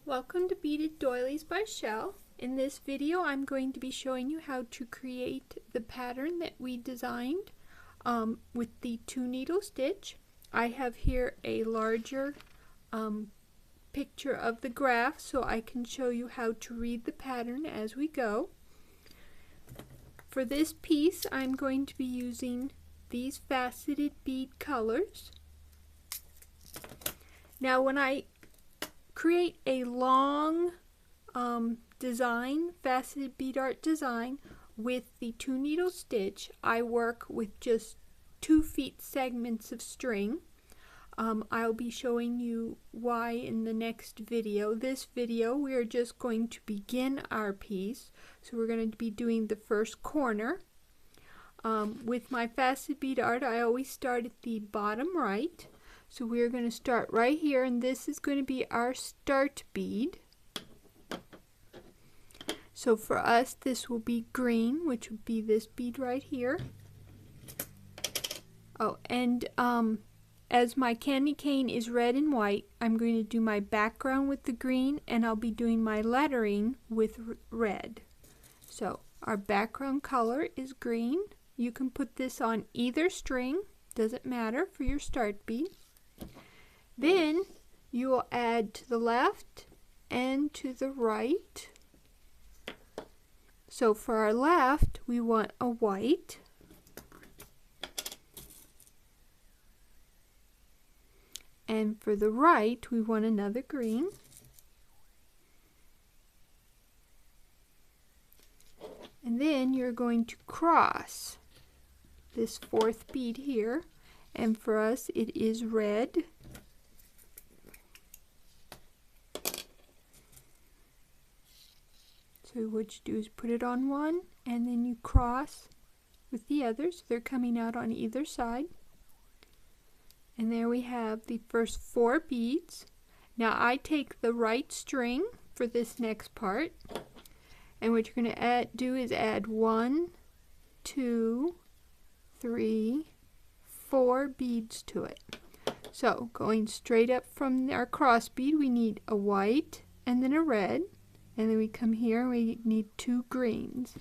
Welcome to Beaded Doilies by Shell. In this video I'm going to be showing you how to create the pattern that we designed with the 2-needle stitch. I have here a larger picture of the graph so I can show you how to read the pattern as we go. For this piece I'm going to be using these faceted bead colors. Now when I create a long design, faceted bead art design with the 2-needle stitch, I work with just 2 feet segments of string. I'll be showing you why in the next video. This video we are just going to begin our piece, so we're going to be doing the first corner. With my faceted bead art I always start at the bottom right. So we're going to start right here, and this is going to be our start bead. So for us this will be green, which would be this bead right here. Oh, and as my candy cane is red and white, I'm going to do my background with the green, and I'll be doing my lettering with red. So our background color is green. You can put this on either string, doesn't matter for your start bead. Then you will add to the left and to the right. So for our left we want a white, and for the right we want another green, and then you're going to cross this 4th bead here, and for us it is red. So what you do is put it on one, and then you cross with the others. They're coming out on either side. And there we have the first 4 beads. Now I take the right string for this next part, and what you're going to do is add 1, 2, 3, 4 beads to it. So going straight up from our cross bead, we need a white and then a red. And then we come here and we need 2 greens.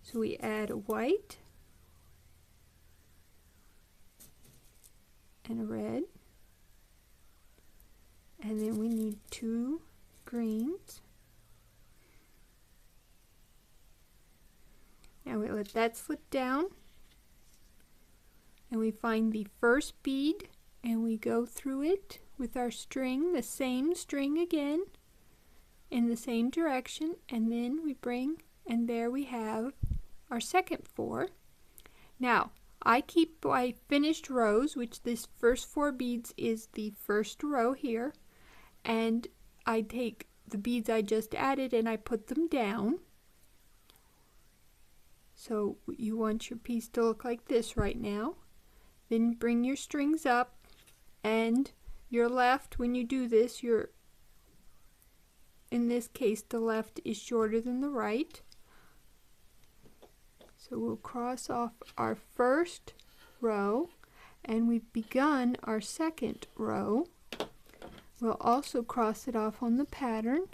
So we add a white and a red. And then we need 2 greens. Now we let that slip down. And we find the first bead and we go through it with our string, the same string again, in the same direction, and then we bring, and there we have our second 4. Now I keep my finished rows, which this first 4 beads is the first row here, and I take the beads I just added and I put them down. So you want your piece to look like this right now. Then bring your strings up, and your left, when you do this, in this case the left is shorter than the right. So we'll cross off our first row, and we've begun our second row. We'll also cross it off on the pattern.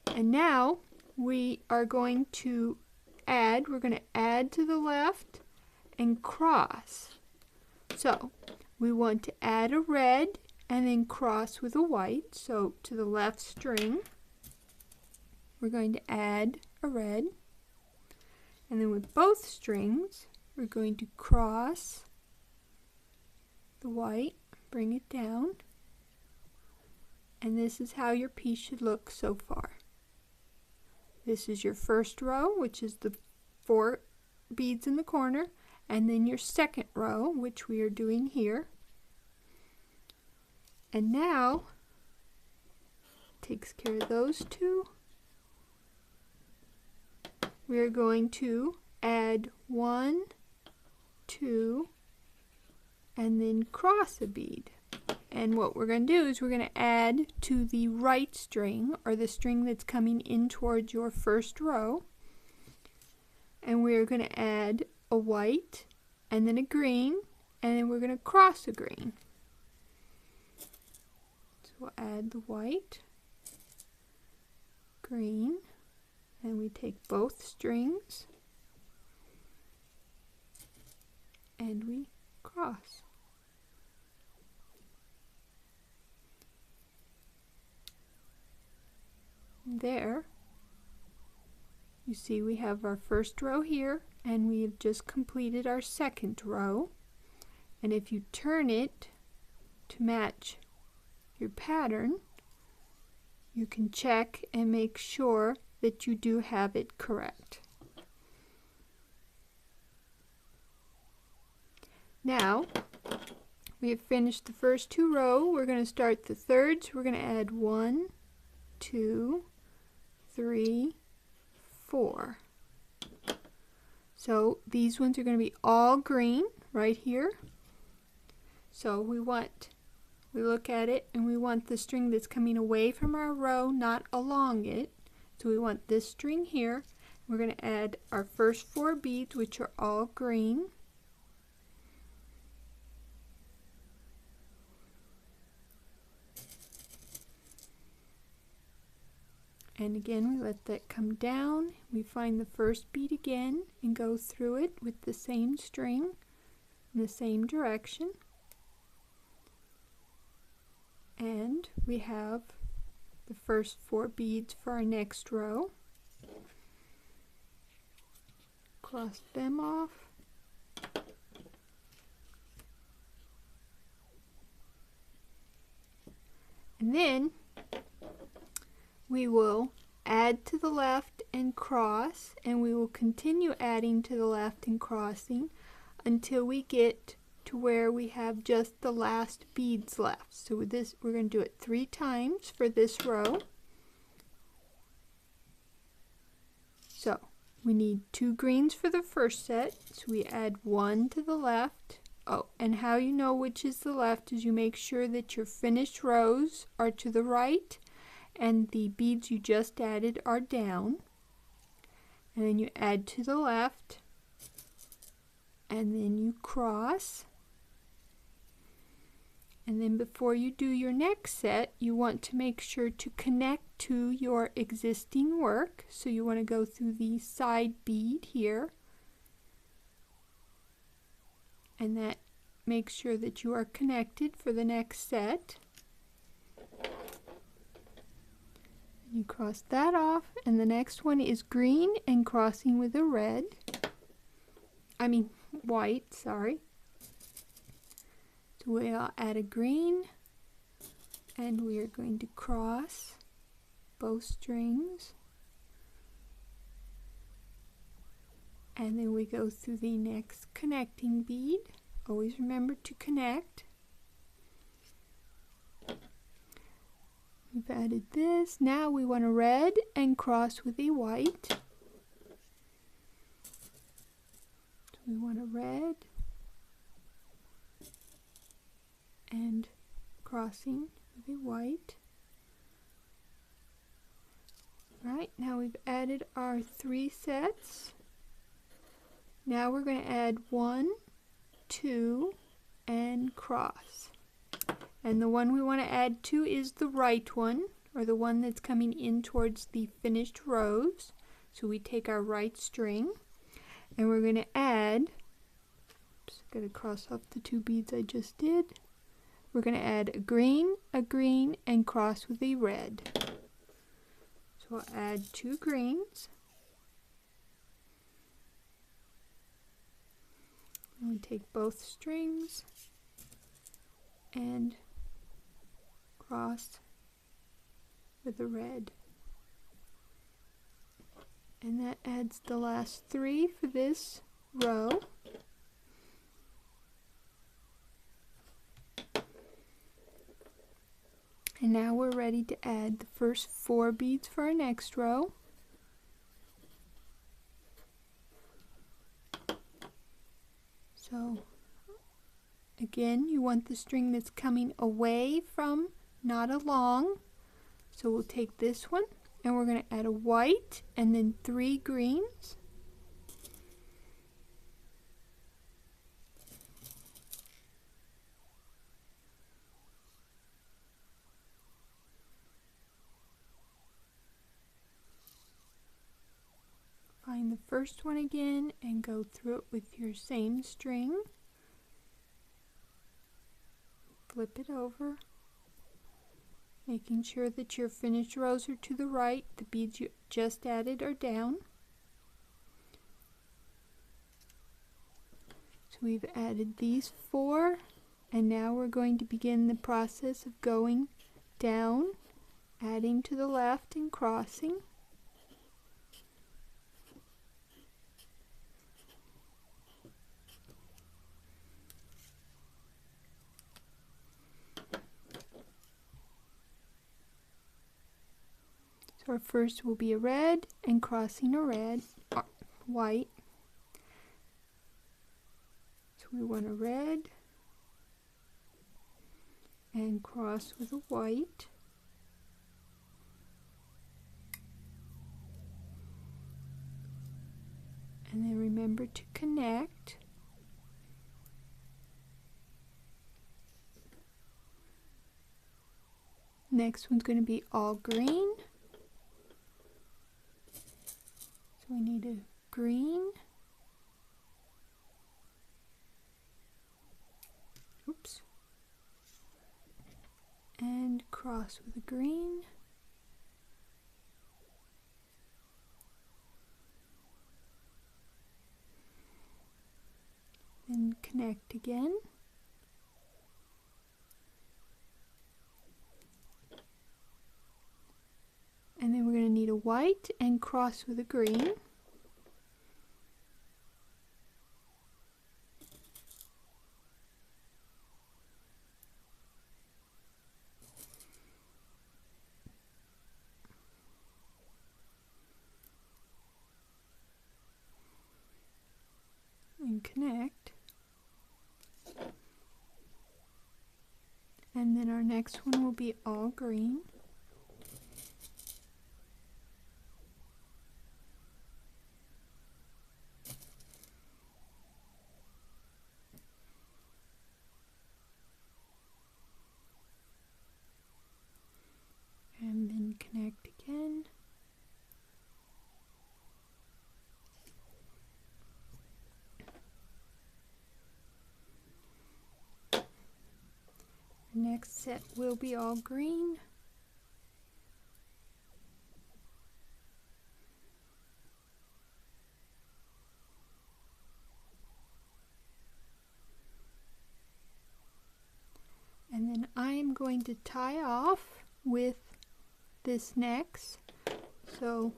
And now we are going to add, we're going to add to the left and cross. So we want to add a red and then cross with a white. So to the left string we're going to add a red, and then with both strings we're going to cross the white, bring it down, and this is how your piece should look so far. This is your first row, which is the 4 beads in the corner, and then your second row, which we are doing here. And now takes care of those 2. We are going to add 1, 2, and then cross a bead. And what we're going to do is we're going to add to the right string, or the string that's coming in towards your first row, and we're going to add a white and then a green, and then we're going to cross a green. So we'll add the white, green, and we take both strings and we cross. There, you see we have our first row here, and we have just completed our second row. And if you turn it to match your pattern, you can check and make sure that you do have it correct. Now, we have finished the first two rows. We're going to start the third, so we're going to add 1, 2, 3, 4. So these ones are going to be all green right here. So we look at it and we want the string that's coming away from our row, not along it. So we want this string here. We're going to add our first 4 beads, which are all green. And again, we let that come down. We find the first bead again and go through it with the same string in the same direction. And we have the first 4 beads for our next row. Cross them off. And then we will add to the left and cross, and we will continue adding to the left and crossing until we get to where we have just the last beads left. So with this, we're going to do it 3 times for this row. So we need 2 greens for the first set, so we add 1 to the left. Oh, and how you know which is the left is you make sure that your finished rows are to the right and the beads you just added are down. And then you add to the left, and then you cross. And then before you do your next set, you want to make sure to connect to your existing work. So you want to go through the side bead here, and that makes sure that you are connected for the next set. You cross that off, and the next one is green and crossing with a red. White, sorry. So we'll add a green, and we are going to cross both strings. And then we go through the next connecting bead. Always remember to connect. We've added this. Now we want a red and cross with a white. So we want a red and crossing with a white. Right, now we've added our 3 sets. Now we're going to add 1, 2, and cross. And the one we want to add to is the right one, or the one that's coming in towards the finished rows. So we take our right string, and we're going to add, just going to cross off the 2 beads I just did. We're going to add a green, and cross with a red. So we'll add 2 greens. And we take both strings and cross with a red. And that adds the last 3 for this row. And now we're ready to add the first 4 beads for our next row. So again, you want the string that's coming away from, not along. So we'll take this one, and we're going to add a white and then 3 greens. first one again and go through it with your same string. Flip it over, making sure that your finished rows are to the right, the beads you just added are down. So we've added these 4, and now we're going to begin the process of going down, adding to the left and crossing. So our first will be a red and crossing a red, white. So we want a red and cross with a white. And then remember to connect. Next one's going to be all green. So we need a green. Oops. And cross with a green. Then connect again. And then we're going to need a white and cross with a green. And connect. And then our next one will be all green. And then connect again. The next set will be all green. And then I am going to tie off with this next. So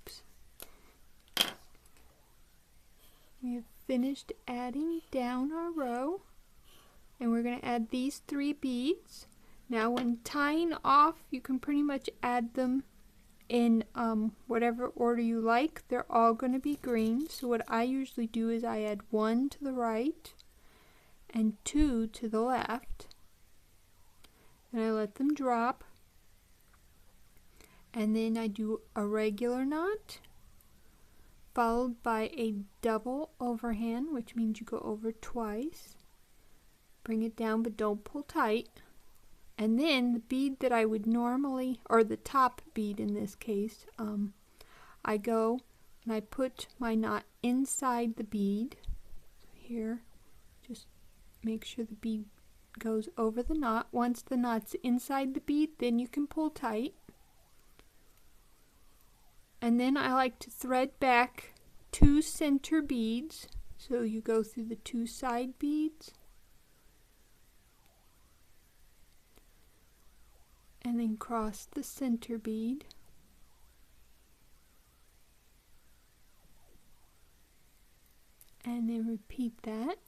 oops. We have finished adding down our row, and we're going to add these 3 beads. Now when tying off, you can pretty much add them in whatever order you like. They're all going to be green. So what I usually do is I add 1 to the right and 2 to the left, and I let them drop, and then I do a regular knot followed by a double overhand, which means you go over twice. Bring it down, but don't pull tight. And then the bead that I would normally, or the top bead in this case, I go and I put my knot inside the bead. So here, just make sure the bead goes over the knot. Once the knot's inside the bead, then you can pull tight. And then I like to thread back 2 center beads. So you go through the 2 side beads, and then cross the center bead, and then repeat that.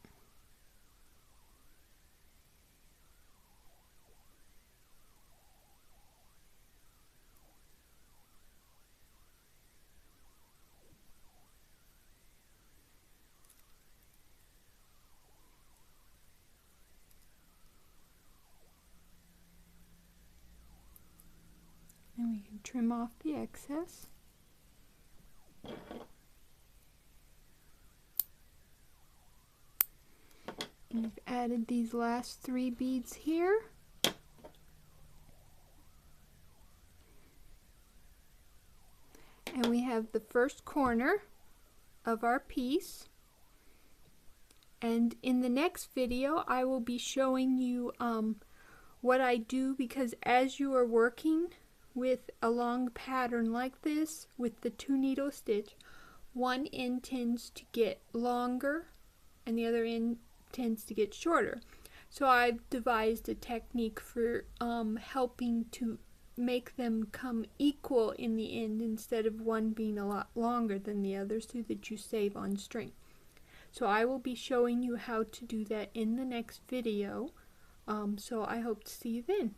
And we can trim off the excess. And we've added these last 3 beads here. And we have the first corner of our piece. And in the next video I will be showing you what I do, because as you are working with a long pattern like this with the 2 needle stitch, one end tends to get longer and the other end tends to get shorter. So I've devised a technique for helping to make them come equal in the end, instead of one being a lot longer than the other, so that you save on string. So I will be showing you how to do that in the next video. So I hope to see you then.